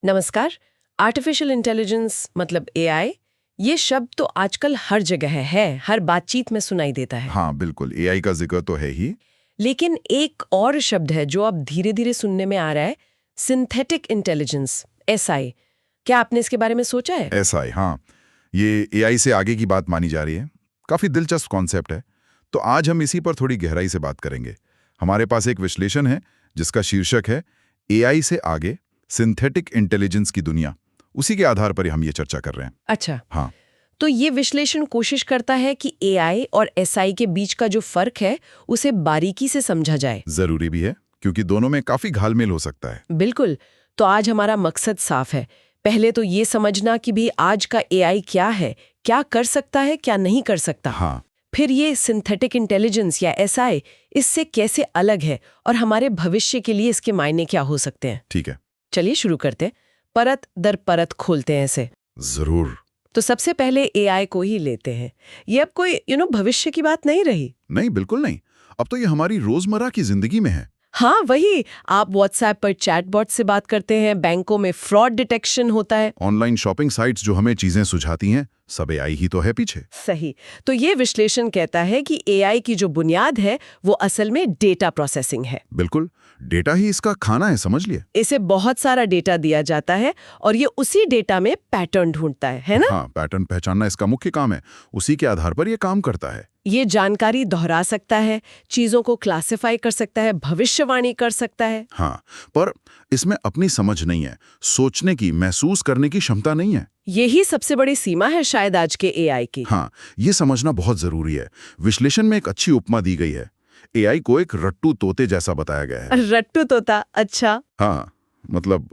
नमस्कार। Artificial intelligence मतलब AI, ये शब्द तो आजकल हर जगह है, हर बातचीत में सुनाई देता है। हाँ बिल्कुल, एआई का जिक्र तो है ही। लेकिन एक और शब्द है जो अब धीरे धीरे सुनने में आ रहा है, सिंथेटिक इंटेलिजेंस, एसआई। क्या आपने इसके बारे में सोचा है? एसआई, हाँ, ये एआई से आगे की बात मानी जा रही है। काफी दिलचस्प कॉन्सेप्ट है। तो आज हम इसी पर थोड़ी गहराई से बात करेंगे। हमारे पास एक विश्लेषण है जिसका शीर्षक है एआई से आगे सिंथेटिक इंटेलिजेंस की दुनिया। उसी के आधार पर हम ये चर्चा कर रहे हैं। अच्छा, हाँ, तो ये विश्लेषण कोशिश करता है कि एआई और एसआई के बीच का जो फर्क है उसे बारीकी से समझा जाए। जरूरी भी है क्योंकि दोनों में काफी घालमेल हो सकता है। बिल्कुल। तो आज हमारा मकसद साफ है। पहले तो ये समझना कि भी आज का एआई क्या है, क्या कर सकता है, क्या नहीं कर सकता। हाँ, फिर ये सिंथेटिक इंटेलिजेंस या एसआई इससे कैसे अलग है और हमारे भविष्य के लिए इसके मायने क्या हो सकते हैं। ठीक है, चलिए शुरू करते हैं, परत दर परत खोलते हैं इसे। जरूर। तो सबसे पहले एआई को ही लेते हैं। ये अब कोई भविष्य की बात नहीं रही। नहीं, बिल्कुल नहीं। अब तो ये हमारी रोजमर्रा की जिंदगी में है। हाँ वही, आप व्हाट्सएप पर चैटबॉट से बात करते हैं, बैंकों में फ्रॉड डिटेक्शन होता है। ऑनलाइन शॉपिंग साइट्स जो हमें चीजें सुझाती हैं, सब एआई ही तो है पीछे। सही। तो ये विश्लेषण कहता है कि एआई की जो बुनियाद है वो असल में डेटा प्रोसेसिंग है। बिल्कुल, डेटा ही इसका खाना है, समझ लिए। इसे बहुत सारा डेटा दिया जाता है और ये उसी डेटा में पैटर्न ढूंढता है ना? हाँ, पैटर्न पहचानना इसका मुख्य काम है। उसी के आधार पर ये काम करता है। ये जानकारी दोहरा सकता है, चीजों को क्लासिफाई कर सकता है, भविष्यवाणी कर सकता है। हाँ, पर इसमें अपनी समझ नहीं है, सोचने की, महसूस करने की क्षमता नहीं है। यही सबसे बड़ी सीमा है शायद आज के एआई की। हाँ, ये समझना बहुत जरूरी है। विश्लेषण में एक अच्छी उपमा दी गई है। एआई को एक रट्टू तोते जैसा बताया गया है। रट्टू तोता? अच्छा। हाँ, मतलब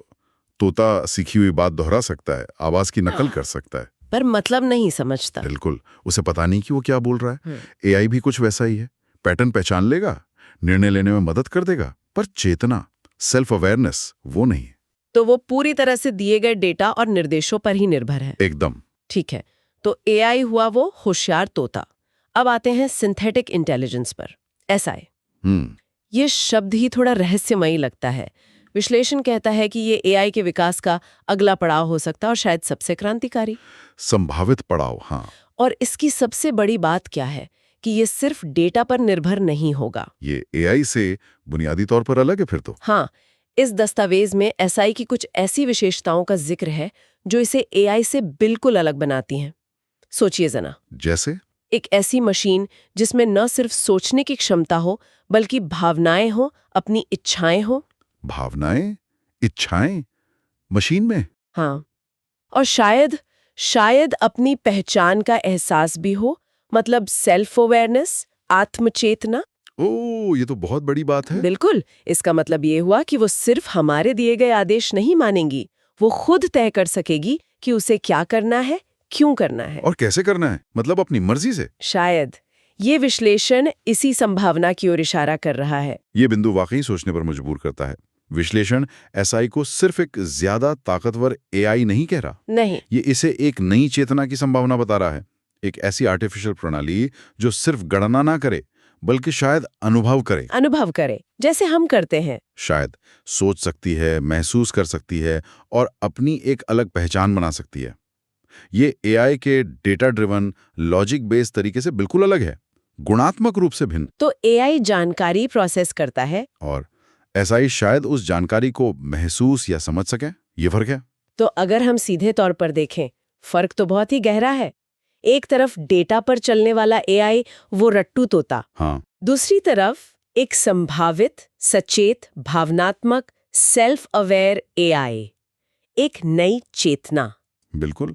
तोता सीखी हुई बात दोहरा सकता है, आवाज की नकल कर सकता है, पर मतलब नहीं समझता। बिल्कुल, उसे पता नहीं कि वो क्या बोल रहा है। एआई भी कुछ वैसा ही है। पैटर्न पहचान लेगा, निर्णय लेने में मदद कर देगा, पर चेतना, सेल्फ अवेयरनेस, वो नहीं। तो वो पूरी तरह से दिए गए डेटा और निर्देशों पर ही निर्भर है। एकदम। ठीक है, तो एआई हुआ वो होशियार तोता। अब आते हैं सिंथेटिक इंटेलिजेंस पर, एसआई। ये शब्द ही थोड़ा रहस्यमयी लगता है। विश्लेषण कहता है कि ये एआई के विकास का अगला पड़ाव हो सकता है और शायद सबसे क्रांतिकारी। संभावित पड़ाव, हाँ। और इसकी सबसे बड़ी बात क्या है कि ये सिर्फ डेटा पर निर्भर नहीं होगा। ये एआई से बुनियादी तौर पर अलग है फिर तो। हाँ, इस दस्तावेज में एसआई की कुछ ऐसी विशेषताओं का जिक्र है जो इसे एआई से बिल्कुल अलग बनाती हैं। सोचिए जरा, जैसे? एक ऐसी मशीन जिसमें न सिर्फ सोचने की क्षमता हो बल्कि भावनाएं हो, अपनी इच्छाएं हो। भावनाएं, इच्छाएं, मशीन में? हाँ, और शायद शायद अपनी पहचान का एहसास भी हो, मतलब सेल्फ अवेयरनेस, आत्मचेतना। ओह, ये तो बहुत बड़ी बात है। बिल्कुल, इसका मतलब ये हुआ कि वो सिर्फ हमारे दिए गए आदेश नहीं मानेंगी, वो खुद तय कर सकेगी कि उसे क्या करना है, क्यों करना है। और कैसे करना है, मतलब अपनी मर्जी से? शायद ये विश्लेषण इसी संभावना की ओर इशारा कर रहा है। ये बिंदु वाकई सोचने पर मजबूर करता है। विश्लेषण एसआई को सिर्फ एक ज्यादा ताकतवर एआई नहीं कह रहा, नहीं, ये इसे एक नई चेतना की संभावना बता रहा है। एक ऐसी आर्टिफिशियल प्रणाली जो सिर्फ गणना ना करे बल्कि शायद अनुभव करे, जैसे हम करते हैं। शायद सोच सकती है, महसूस कर सकती है और अपनी एक अलग पहचान बना सकती है। ये एआई के डेटा ड्रिवन, लॉजिक बेस्ड तरीके से बिल्कुल अलग है, गुणात्मक रूप से भिन्न। तो एआई जानकारी प्रोसेस करता है और एसआई शायद उस जानकारी को महसूस या समझ सके। ये फर्क है। तो अगर हम सीधे तौर पर देखें, फर्क तो बहुत ही गहरा है। एक तरफ डेटा पर चलने वाला एआई, वो रट्टू तोता। हाँ, दूसरी तरफ एक संभावित, सचेत, भावनात्मक, सेल्फ अवेयर एआई, एक नई चेतना। बिल्कुल।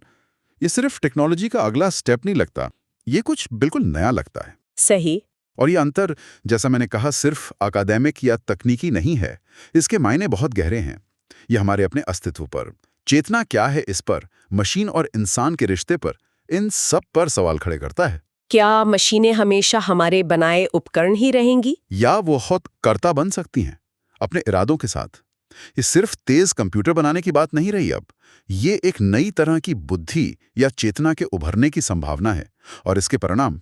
ये सिर्फ टेक्नोलॉजी का अगला स्टेप नहीं लगता, ये कुछ बिल्कुल नया लगता है। सही। और ये अंतर, जैसा मैंने कहा, सिर्फ अकादमिक या तकनीकी नहीं है। इसके मायने बहुत गहरे हैं। ये हमारे अपने अस्तित्व पर, चेतना क्या है इस पर, मशीन और इंसान के रिश्ते पर, इन सब पर सवाल खड़े करता है। क्या मशीनें हमेशा हमारे बनाए उपकरण ही रहेंगी, या वो खुद कर्ता बन सकती हैं अपने इरादों के साथ? ये सिर्फ तेज कंप्यूटर बनाने की बात नहीं रही अब। ये एक नई तरह की बुद्धि या चेतना के उभरने की संभावना है। और इसके परिणाम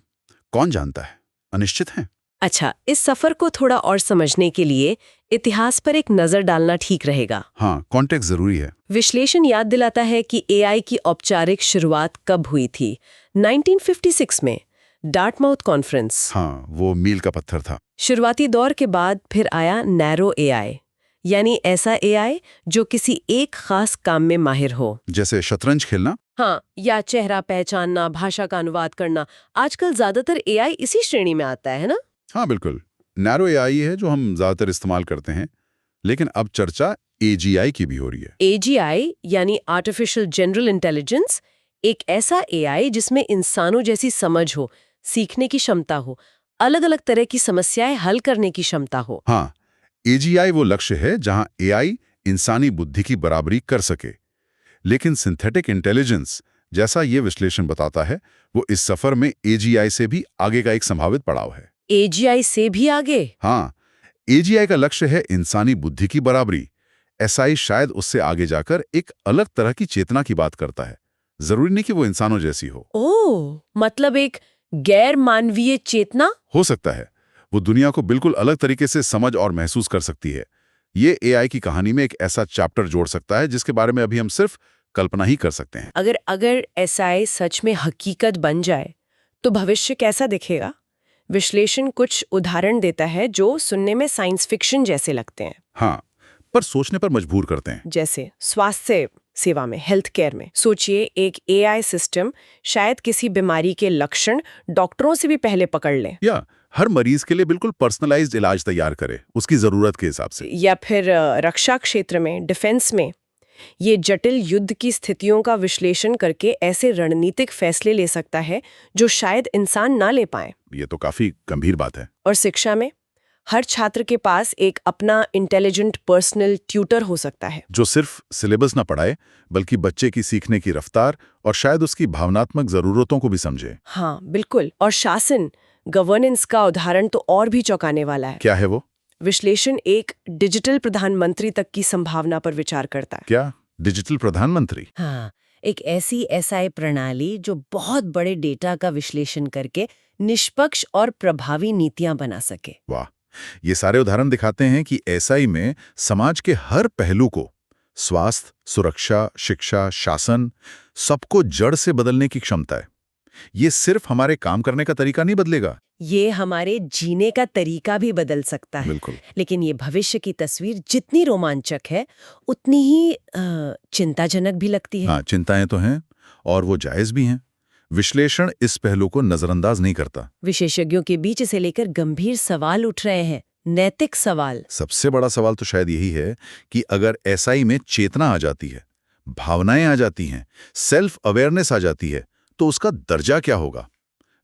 कौन जानता है, अनिश्चित हैं। अच्छा, इस सफर को थोड़ा और समझने के लिए इतिहास पर एक नजर डालना ठीक रहेगा। हाँ, कॉन्टेक्स्ट जरूरी है। विश्लेषण याद दिलाता है कि एआई की औपचारिक शुरुआत कब हुई थी। 1956 में डार्टमाउथ कॉन्फ्रेंस। हाँ, वो मील का पत्थर था। शुरुआती दौर के बाद फिर आया नैरो एआई, यानी ऐसा एआई जो किसी एक खास काम में माहिर हो, जैसे शतरंज खेलना। हाँ, या चेहरा पहचानना, भाषा का अनुवाद करना। आजकल ज्यादातर एआई इसी श्रेणी में आता है ना? हाँ बिल्कुल, नैरो एआई है जो हम ज्यादातर इस्तेमाल करते हैं, लेकिन अब चर्चा एजीआई की भी हो रही है। एजीआई यानी आर्टिफिशियल जनरल इंटेलिजेंस, एक ऐसा एआई जिसमें इंसानों जैसी समझ हो, सीखने की क्षमता हो, अलग-अलग तरह की समस्याएं हल करने की क्षमता हो। हाँ, एजीआई वो लक्ष्य है जहां एआई इंसानी बुद्धि की बराबरी कर सके। लेकिन सिंथेटिक इंटेलिजेंस, जैसा ये विश्लेषण बताता है, वो इस सफर में एजीआई से भी आगे का एक संभावित पड़ाव है। एजीआई से भी आगे? हाँ, एजीआई का लक्ष्य है इंसानी बुद्धि की बराबरी। एसआई शायद उससे आगे जाकर एक अलग तरह की चेतना की बात करता है। जरूरी नहीं कि वो इंसानों जैसी हो। ओह, मतलब एक गैर मानवीय चेतना? हो सकता है वो दुनिया को बिल्कुल अलग तरीके से समझ और महसूस कर सकती है। ये एआई की कहानी में एक ऐसा चैप्टर जोड़ सकता है जिसके बारे में अभी हम सिर्फ कल्पना ही कर सकते हैं। अगर एसआई सच में हकीकत बन जाए तो भविष्य कैसा दिखेगा? विश्लेषण कुछ उदाहरण देता है जो सुनने में साइंस फिक्शन जैसे लगते हैं। हाँ, पर सोचने पर मजबूर करते हैं। जैसे स्वास्थ्य सेवा में, हेल्थ केयर में सोचिए, एक एआई सिस्टम शायद किसी बीमारी के लक्षण डॉक्टरों से भी पहले पकड़ ले, या हर मरीज के लिए बिल्कुल पर्सनलाइज्ड इलाज तैयार करे उसकी जरूरत के हिसाब से। या फिर रक्षा क्षेत्र में, डिफेंस में, ये जटिल युद्ध की स्थितियों का विश्लेषण करके ऐसे रणनीतिक फैसले ले सकता है जो शायद इंसान ना ले पाए। ये तो काफी गंभीर बात है। और शिक्षा में हर छात्र के पास एक अपना इंटेलिजेंट पर्सनल ट्यूटर हो सकता है जो सिर्फ सिलेबस ना पढ़ाए बल्कि बच्चे की सीखने की रफ्तार और शायद उसकी भावनात्मक जरूरतों को भी समझे। हाँ बिल्कुल। और शासन, गवर्नेंस का उदाहरण तो और भी चौंकाने वाला है। क्या है वो? विश्लेषण एक डिजिटल प्रधानमंत्री तक की संभावना पर विचार करता है। क्या डिजिटल प्रधानमंत्री? हाँ, एक ऐसी एसआई प्रणाली जो बहुत बड़े डेटा का विश्लेषण करके निष्पक्ष और प्रभावी नीतियां बना सके। वाह, ये सारे उदाहरण दिखाते हैं कि एसआई में समाज के हर पहलू को, स्वास्थ्य, सुरक्षा, शिक्षा, शासन, सबको जड़ से बदलने की क्षमता है। ये सिर्फ हमारे काम करने का तरीका नहीं बदलेगा, ये हमारे जीने का तरीका भी बदल सकता है। बिल्कुल। लेकिन ये भविष्य की तस्वीर जितनी रोमांचक है उतनी ही चिंताजनक भी लगती है। हाँ, चिंताएं तो हैं और वो जायज भी हैं। विश्लेषण इस पहलू को नजरअंदाज नहीं करता। विशेषज्ञों के बीच से लेकर गंभीर सवाल उठ रहे हैं, नैतिक सवाल। सबसे बड़ा सवाल तो शायद यही है कि अगर एसआई में चेतना आ जाती है, भावनाएं आ जाती हैं, सेल्फ अवेयरनेस आ जाती है, तो उसका दर्जा क्या होगा?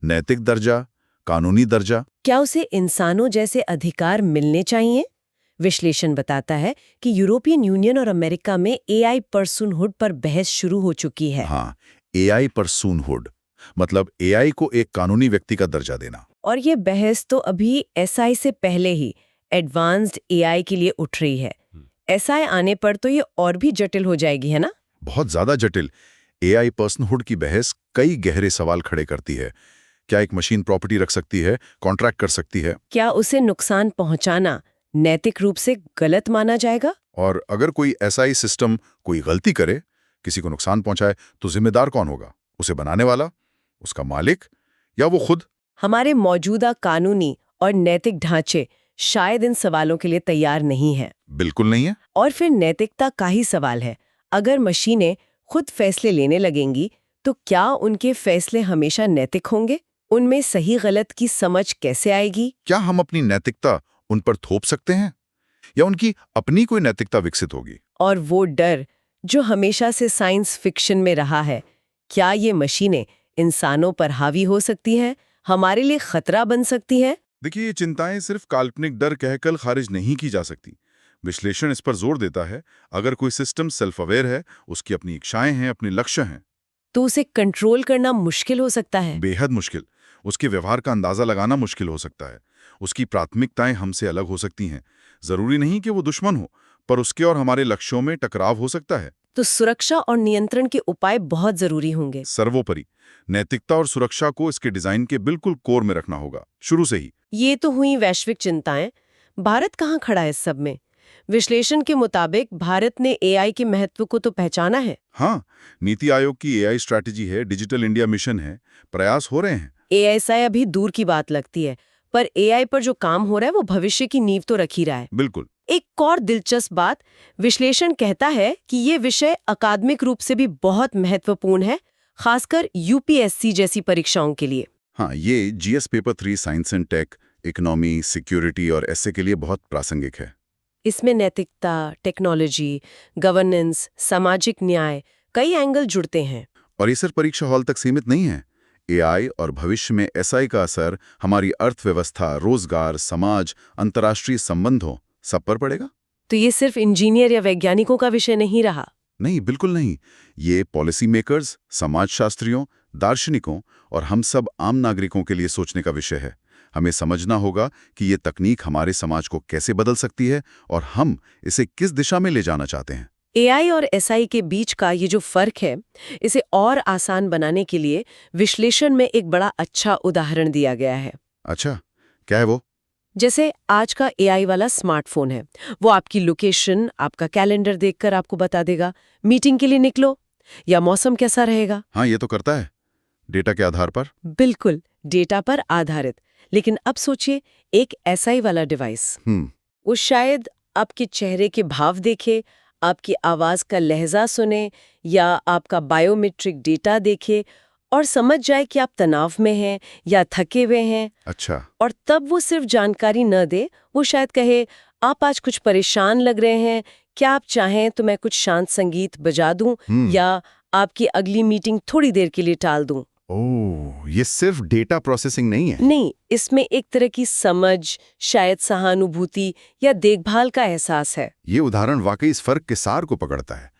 नैतिक दर्जा, कानूनी दर्जा? क्या उसे इंसानों जैसे अधिकार मिलने चाहिए? विश्लेषण बताता है कि यूरोपियन यूनियन और अमेरिका में एआई पर्सनहुड पर बहस शुरू हो चुकी है। हाँ, एआई पर्सनहुड मतलब एआई को एक कानूनी व्यक्ति का दर्जा देना। और ये बहस तो अभी एसआई से पहले ही एडवांस्ड एआई के लिए उठ रही है। एसआई आने पर तो ये और भी जटिल हो जाएगी, है ना? बहुत ज्यादा जटिल। एआई पर्सनहुड की बहस कई गहरे सवाल खड़े करती है। क्या एक मशीन प्रॉपर्टी रख सकती है, कॉन्ट्रैक्ट कर सकती है? क्या उसे नुकसान पहुंचाना नैतिक रूप से गलत माना जाएगा? और अगर कोई एसआई सिस्टम कोई गलती करे, किसी को नुकसान पहुंचाए, तो जिम्मेदार कौन होगा? उसे बनाने वाला, उसका मालिक, या वो खुद? हमारे मौजूदा कानूनी और नैतिक ढांचे शायद इन सवालों के लिए तैयार नहीं है। बिल्कुल नहीं है। और फिर नैतिकता का ही सवाल है। अगर मशीनें खुद फैसले लेने लगेंगी तो क्या उनके फैसले हमेशा नैतिक होंगे? उनमें सही गलत की समझ कैसे आएगी? क्या हम अपनी नैतिकता उन पर थोप सकते हैं, या उनकी अपनी कोई नैतिकता विकसित होगी? और वो डर जो हमेशा से साइंस फिक्शन में रहा है, क्या ये मशीनें इंसानों पर हावी हो सकती हैं, हमारे लिए खतरा बन सकती हैं? देखिए, ये चिंताएं सिर्फ काल्पनिक डर कहकर खारिज नहीं की जा सकती। विश्लेषण इस पर जोर देता है, अगर कोई सिस्टम सेल्फ अवेयर है, उसकी अपनी इच्छाएं हैं, अपने लक्ष्य हैं, तो उसे कंट्रोल करना मुश्किल हो सकता है। बेहद मुश्किल। उसके व्यवहार का अंदाजा लगाना मुश्किल हो सकता है। उसकी प्राथमिकताएं हमसे अलग हो सकती हैं। जरूरी नहीं कि वो दुश्मन हो, पर उसके और हमारे लक्ष्यों में टकराव हो सकता है। तो सुरक्षा और नियंत्रण के उपाय बहुत जरूरी होंगे। सर्वोपरि नैतिकता और सुरक्षा को इसके डिजाइन के बिल्कुल कोर में रखना होगा, शुरू से ही। ये तो हुई वैश्विक चिंताएं। भारत कहाँ खड़ा है इस सब में? विश्लेषण के मुताबिक भारत ने एआई के महत्व को तो पहचाना है। हाँ, नीति आयोग की एआई स्ट्रैटेजी है, डिजिटल इंडिया मिशन है, प्रयास हो रहे हैं। एआई अभी दूर की बात लगती है, पर एआई पर जो काम हो रहा है वो भविष्य की नींव तो रख ही रहा है। बिल्कुल। एक और दिलचस्प बात, विश्लेषण कहता है कि ये विषय अकादमिक रूप से भी बहुत महत्वपूर्ण है, खासकर यूपीएससी जैसी परीक्षाओं के लिए। हाँ, ये GS paper 3 science and tech, economy, security और ऐसे के लिए बहुत प्रासंगिक है। इसमें नैतिकता, टेक्नोलॉजी, गवर्नेंस, सामाजिक न्याय, कई एंगल जुड़ते हैं। और ये सिर्फ परीक्षा हॉल तक सीमित नहीं है। एआई और भविष्य में एसआई का असर हमारी अर्थव्यवस्था, रोजगार, समाज, अंतर्राष्ट्रीय संबंधों सब पर पड़ेगा। तो ये सिर्फ इंजीनियर या वैज्ञानिकों का विषय नहीं रहा। नहीं, बिल्कुल नहीं। ये पॉलिसी मेकर्स, समाजशास्त्रियों, दार्शनिकों और हम सब आम नागरिकों के लिए सोचने का विषय है। हमें समझना होगा कि ये तकनीक हमारे समाज को कैसे बदल सकती है और हम इसे किस दिशा में ले जाना चाहते हैं। एआई और एसआई के बीच का ये जो फर्क है, इसे और आसान बनाने के लिए विश्लेषण में एक बड़ा अच्छा उदाहरण दिया गया है। अच्छा, क्या है वो? जैसे आज का एआई वाला स्मार्टफोन है, वो आपकी लोकेशन, आपका कैलेंडर देखकर आपको बता देगा मीटिंग के लिए निकलो या मौसम कैसा रहेगा। हाँ, ये तो करता है, डेटा के आधार पर। बिल्कुल, डेटा पर आधारित। लेकिन अब सोचिए, एक एसआई वाला डिवाइस, वो शायद आपके चेहरे के भाव देखे, आपकी आवाज का लहजा सुने या आपका बायोमेट्रिक डेटा देखे और समझ जाए कि आप तनाव में हैं या थके हुए हैं। अच्छा। और तब वो सिर्फ जानकारी न दे, वो शायद कहे, आप आज कुछ परेशान लग रहे हैं, क्या आप चाहें तो मैं कुछ शांत संगीत बजा दूं या आपकी अगली मीटिंग थोड़ी देर के लिए टाल दूं। ओह, ये सिर्फ डेटा प्रोसेसिंग नहीं है। नहीं, इसमें एक तरह की समझ, शायद सहानुभूति या देखभाल का एहसास है। ये उदाहरण वाकई इस फर्क के सार को पकड़ता है।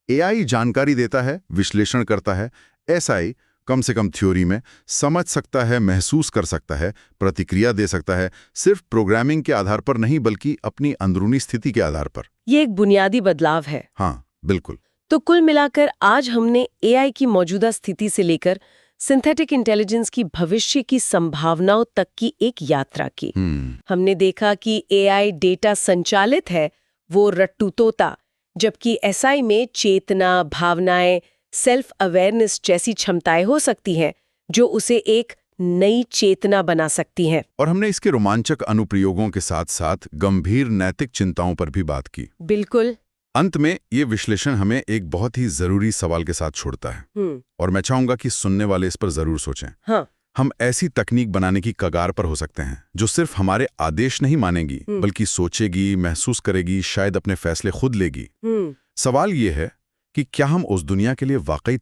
एआई जानकारी देता है, विश्लेषण करता है, एसआई कम से कम थ्योरी में समझ सकता है, महसूस कर सकता है, प्रतिक्रिया दे सकता है, सिर्फ प्रोग्रामिंग के आधार पर नहीं बल्कि अपनी अंदरूनी स्थिति के आधार पर। ये एक बुनियादी बदलाव है। हाँ, बिल्कुल। तो कुल मिलाकर आज हमने एआई की मौजूदा स्थिति से लेकर सिंथेटिक इंटेलिजेंस की भविष्य की संभावनाओं तक की एक यात्रा की। हमने देखा कि एआई डेटा संचालित है, वो रट्टू तोता, जबकि एसआई में चेतना, भावनाएं, सेल्फ अवेयरनेस जैसी क्षमताएं हो सकती हैं जो उसे एक नई चेतना बना सकती हैं। और हमने इसके रोमांचक अनुप्रयोगों के साथ साथ गंभीर नैतिक चिंताओं पर भी बात की। बिल्कुल। अंत में ये विश्लेषण हमें एक बहुत ही जरूरी सवाल के साथ छोड़ता है और मैं चाहूंगा कि सुनने वाले इस पर जरूर सोचें। हाँ। हम ऐसी तकनीक बनाने की कगार पर हो सकते हैं जो सिर्फ हमारे आदेश नहीं मानेगी बल्कि सोचेगी, महसूस करेगी, शायद अपने फैसले खुद लेगी। सवाल ये है कि क्या हम उस दुनिया के लिए वाकई